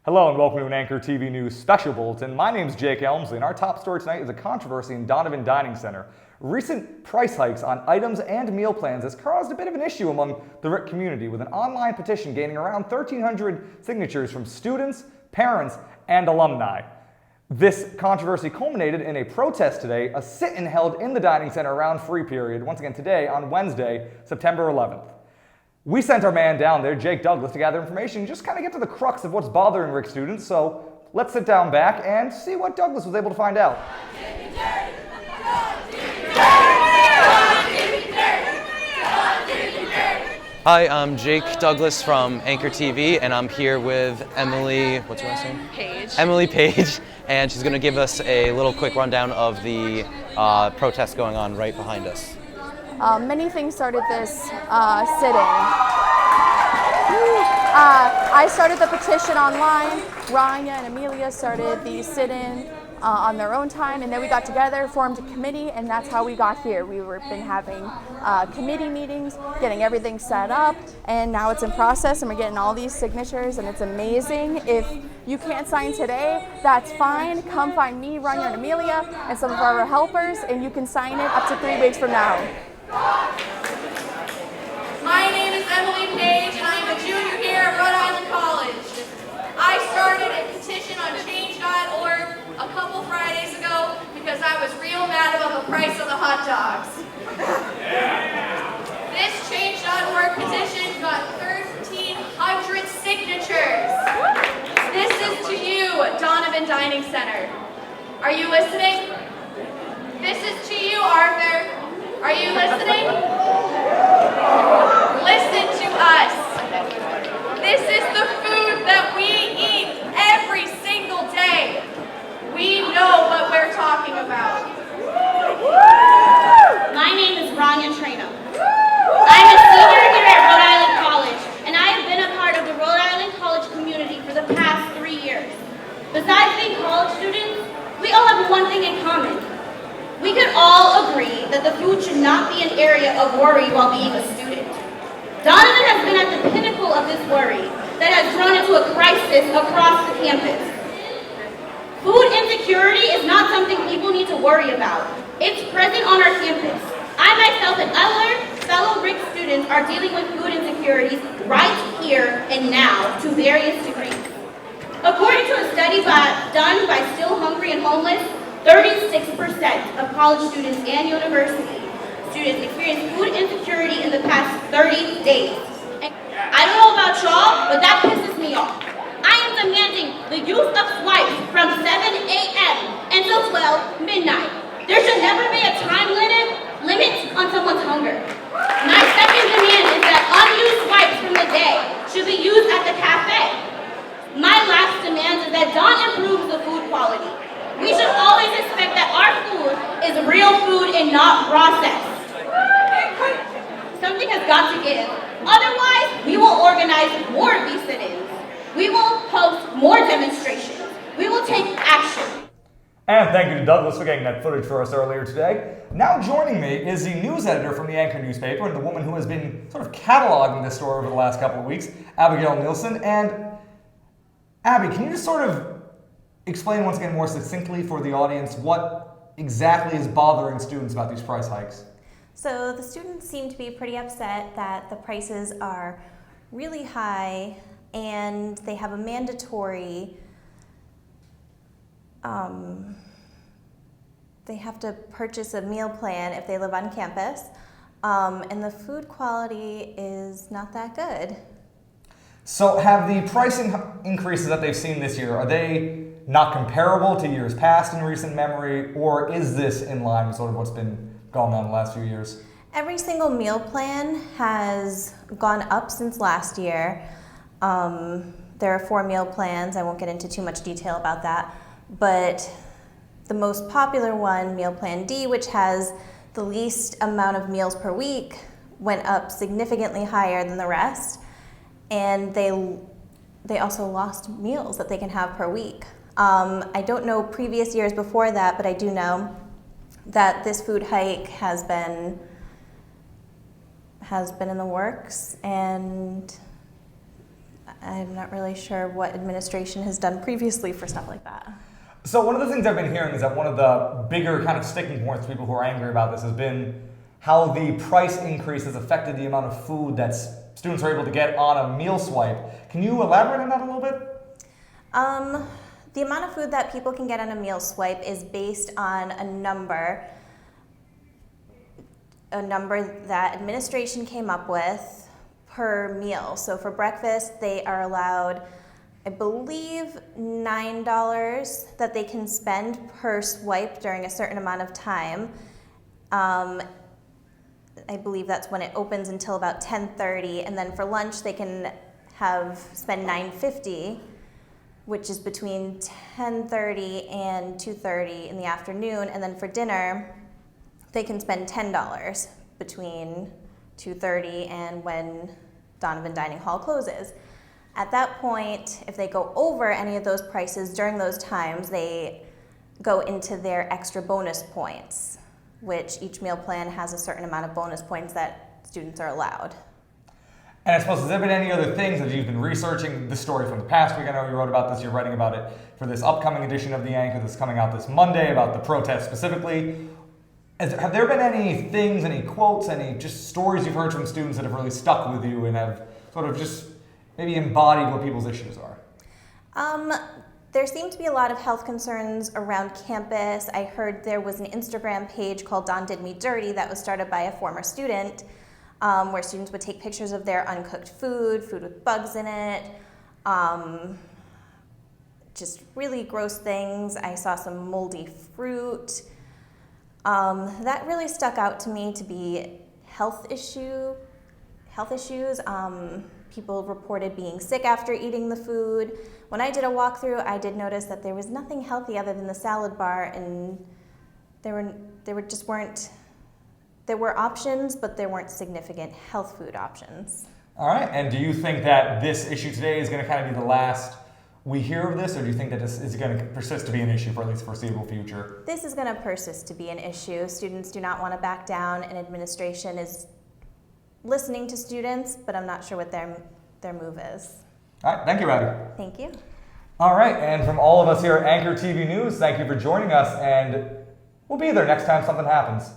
Hello and welcome to an Anchor TV News special bulletin. My name is Jake Elmsley and our top story tonight is a controversy in Donovan Dining Center. Recent price hikes on items and meal plans has caused a bit of an issue among the RIC community, with an online petition gaining around 1,300 signatures from students, parents, and alumni. This controversy culminated in a protest today, a sit-in held in the dining center around free period, once again today on Wednesday, September 11th. We sent our man down there, Jake Douglas, to gather information, just kind of get to the crux of what's bothering RIC students. So let's sit down back and see what Douglas was able to find out. Hi, I'm Jake Douglas from Anchor TV, and I'm here with Emily, what's her last name? Page. Emily Page, and she's going to give us a little quick rundown of the protest going on right behind us. Many things started this sit-in. I started the petition online. Rania and Amelia started the sit-in on their own time, and then we got together, formed a committee, and that's how we got here. We've been having committee meetings, getting everything set up, and now it's in process, and we're getting all these signatures, and it's amazing. If you can't sign today, that's fine. Come find me, Rania and Amelia, and some of our helpers, and you can sign it up to 3 weeks from now. My name is Emily Page, and I'm a junior here at Rhode Island College. I started a petition on change.org a couple Fridays ago because I was real mad about the price of the hot dogs. This change.org petition got 1,300 signatures. This is to you, Donovan Dining Center. Are you listening? This is to you, Arthur. Are you listening? Listen to us. This is the food that we eat every single day. We know what we're talking about. My name is Rania Traina. I'm a senior here at Rhode Island College, and I have been a part of the Rhode Island College community for the past 3 years. Besides being college students, we all have one thing in common. We could all agree that the food should not be an area of worry while being a student. Donovan has been at the pinnacle of this worry that has grown into a crisis across the campus. Food insecurity is not something people need to worry about. It's present on our campus. I myself and other fellow RIC students are dealing with food insecurities right here and now to various degrees. According to a study done by Still Hungry and Homeless, 36% of college students and university students experience food insecurity in the past 30 days. And I don't know about y'all, but that pisses me off. I am demanding the use of swipes from 7 a.m. until 12 midnight. There should never be a time limit on someone's hunger. My second demand is that unused swipes from the day should be used at the cafe. My last demand is that Don improves the food quality. We should always expect that our food is real food and not processed. Something has got to give. Otherwise, we will organize more of these sit-ins. We will host more demonstrations. We will take action. And thank you to Douglas for getting that footage for us earlier today. Now joining me is the news editor from the Anchor newspaper and the woman who has been sort of cataloging this story over the last couple of weeks, Abigail Nielsen. And Abby, can you just sort of explain once again more succinctly for the audience what exactly is bothering students about these price hikes? So the students seem to be pretty upset that the prices are really high and they have a mandatory, they have to purchase a meal plan if they live on campus, and the food quality is not that good. So have the pricing increases that they've seen this year, are they not comparable to years past in recent memory, or is this in line with sort of what's been going on the last few years? Every single meal plan has gone up since last year. There are 4 meal plans. I won't get into too much detail about that, but the most popular one, Meal Plan D, which has the least amount of meals per week, went up significantly higher than the rest, and they also lost meals that they can have per week. I don't know previous years before that, but I do know that this food hike has been in the works, and I'm not really sure what administration has done previously for stuff like that. So one of the things I've been hearing is that one of the bigger kind of sticking points for people who are angry about this has been how the price increase has affected the amount of food that students are able to get on a meal swipe. Can you elaborate on that a little bit? The amount of food that people can get on a meal swipe is based on a number that administration came up with per meal. So for breakfast, they are allowed, I believe, $9 that they can spend per swipe during a certain amount of time. I believe that's when it opens until about 10:30, and then for lunch they can spend $9.50, which is between 10:30 and 2:30 in the afternoon, and then for dinner they can spend $10 between 2:30 and when Donovan Dining Hall closes. At that point, if they go over any of those prices during those times, they go into their extra bonus points, which each meal plan has a certain amount of bonus points that students are allowed. And I suppose, has there been any other things that you've been researching? This story from the past week, I know you wrote about this, you're writing about it for this upcoming edition of The Anchor that's coming out this Monday about the protest specifically. Have there been any things, any quotes, any just stories you've heard from students that have really stuck with you and have sort of just maybe embodied what people's issues are? There seem to be a lot of health concerns around campus. I heard there was an Instagram page called Don Did Me Dirty that was started by a former student, where students would take pictures of their uncooked food with bugs in it, just really gross things. I saw some moldy fruit. That really stuck out to me to be health issues. People reported being sick after eating the food. When I did a walkthrough, I did notice that there was nothing healthy other than the salad bar, and there were options, but there weren't significant health food options. All right, and do you think that this issue today is going to kind of be the last we hear of this, or do you think that this is going to persist to be an issue for at least the foreseeable future? This is going to persist to be an issue. Students do not want to back down, and administration is listening to students, but I'm not sure what their move is. All right, thank you, Abby. Thank you. All right, and from all of us here at Anchor TV News, thank you for joining us, and we'll be there next time something happens.